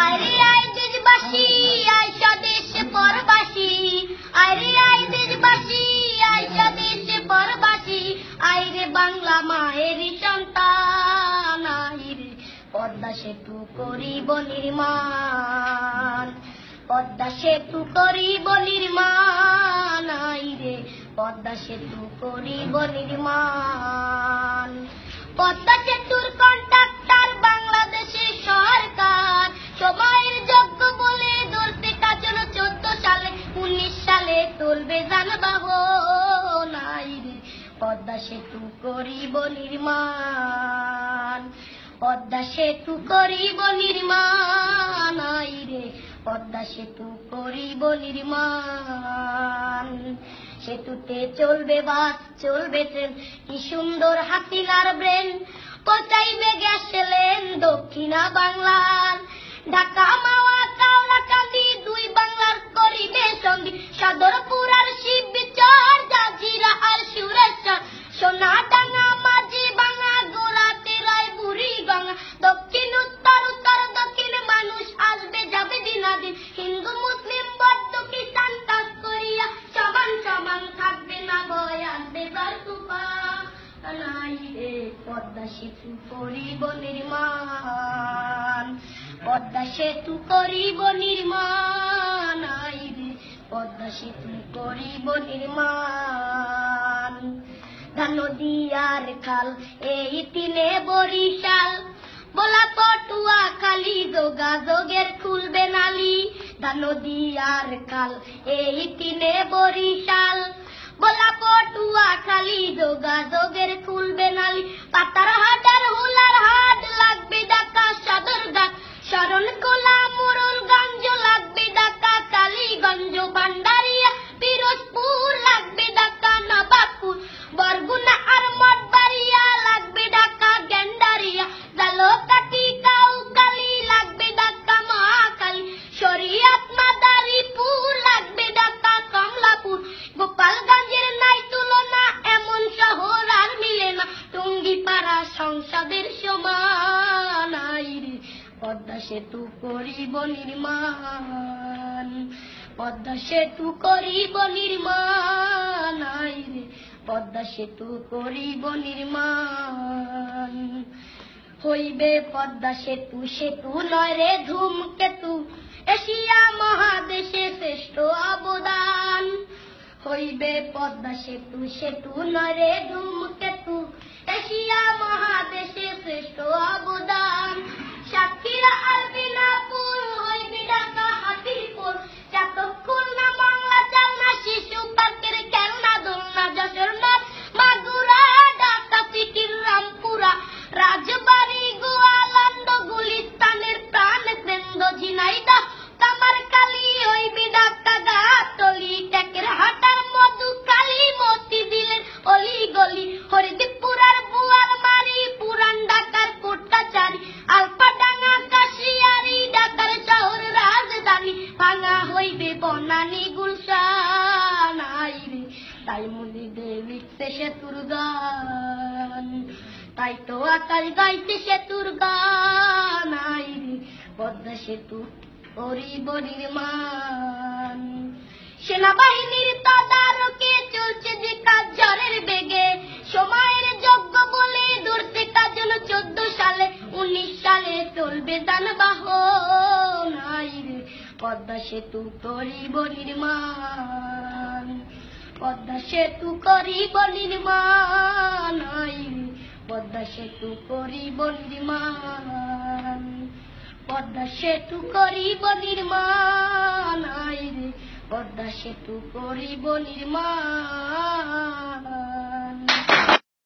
আরে আই দেশবাসী আইসা দেশে পরবাসী, আরে আই দেশবাসী আইসা দেশে পরবাসী, আইরে বাংলা মায়ের সন্তান, আইরে পদ্মা সেতু করিব নির্মাণ, পদ্মা সেতু করিব নির্মাণ, আইরে পদ্মা সেতু করিব নির্মাণ। পদ্মা সেতুর কন্ট্রাক্টর বাংলাদেশের সরকার, সময়ের যোগ্য বলে ধরতে কাজল 14 সালে 19 সালে চলবে যানবাহন, আইরে পদ্মা সেতু করিব নির্মাণ, পদ্মা সেতু করিব নির্মাণ, আইরে পদ্মা সেতু করিব নির্মাণ। সেতুতে চলবে বাস চলবে ট্রেন, কি সুন্দর হাসিনার ব্রেন, পৌঁছাইবে গ্যাস লেন দক্ষিণা বাংলার, ঢাকা মাওয়া কাউলাকান্দি দুই বাংলার করিবে সঙ্গী, সদরপুর আর শিবচর জাজিরা আর সুরেশ্বর, সোনাডাঙ্গা মাঝি ভাঙা গোলাতে রায় বুড়ি গঙ্গা, দক্ষিণ উত্তর উত্তর দক্ষিণ মানুষ আসবে যাবে দিনাদিন, হিন্দু মুসলিম বৌদ্ধ খ্রিস্টান কাজ করিয়া সমান সমান থাকবে না ভয় আসবে তার তুফান, আইরে পদ্মা সেতু করিব নির্মাণ, পদ্মা সেতু করিব নির্মাণ, আইরে পদ্মা সেতু করিব নির্মাণ। নদী আর খাল এই তিনে বরিশাল, বলা পটুয়া খালি যোগাযোগের খুলবে নালি, নদী আর খাল এই তিনে বরিশাল, বলা পটুয়া খালি যোগাযোগের খুলবে নালি, পাতার হাট আর হুলার হাট লাগবে ঢাকা সদরঘাট, শরণখোলা মোড়লগঞ্জ লাগবে ঢাকা কালীগঞ্জ, ভান্ডারিয়া পিরোজপুর লাগবে ঢাকা নবাবপুর, বরগুনা আর মঠবাড়িয়া লাগবে ঢাকা গেন্ডারিয়া, জালকাঠি কাউখালী লাগবে ঢাকা মহাখালী, শরীয়ত মাদারীপুর লাগবে ঢাকা কমলাপুর, গোপালগঞ্জের নাই তুলনা এমন শহর আর মিলে না, টুঙ্গিপাড়া সংসদের সমান, আইরে পদ্মা সেতু করিব নির্মাণ, পদ্মা সেতু করিব নির্মাণ, আইরে পদ্মা সেতু করিব নির্মাণ। হইবে পদ্মা সেতু সেতু নয় রে ধূমকেতু, এশিয়া মহাদেশে শ্রেষ্ঠ অবদান, হইবে পদ্মা সেতু সেতু নয় রে ধূমকেতু, এশিয়া মহাদেশে শ্রেষ্ঠ অবদান। সাতক্ষীরা আর বিনাপুর হইবে ঢাকা হাতিরপুর, চাতক না বাংলা চালনা শিশু পার্কের খেলনা দোলনা, যশোর নদ মাগুরা ঢাকা সিটির রামপুরা, রাজবাড়ি গোয়ালন্দ গুলিস্তানের প্রাণ কেন্দ্র, ঝিনাইদহ কামারখালী হইবে ঢাকা গাবতলী, টেকের হাটার মধুখালী মতিঝিলের অলি গলি, হরিদীপুর আর বুয়ালমারি পুরান ঢাকার কোট্টাচারী, আলফাডাঙ্গা কাশিয়ারি ঢাকার শহর রাজধানী, ভাঙা হইবে বনানী গুলশান, আইরে তাই মন্দিরে লিখতে সেতুর গান, তাই তো আকাশ গাইতে সেতুর গান, আইরে পদ্মা সেতু করিব নির্মাণ। সেনাবাহিনীর তদারকে চলছে যে কাজ ঝড়ের বেগে, সময়ের যোগ্য বলে ধরতে কাজল 14 সালে 19 সালে চলবে যানবাহন, আইরে পদ্মা সেতু করিব নির্মাণ, পদ্মা সেতু করিব নির্মাণ, আইরে পদ্মা সেতু করিব নির্মাণ, পদ্মা সেতু করিব নির্মাণ, আইরে পদ্মা সেতু করিব নির্মাণ।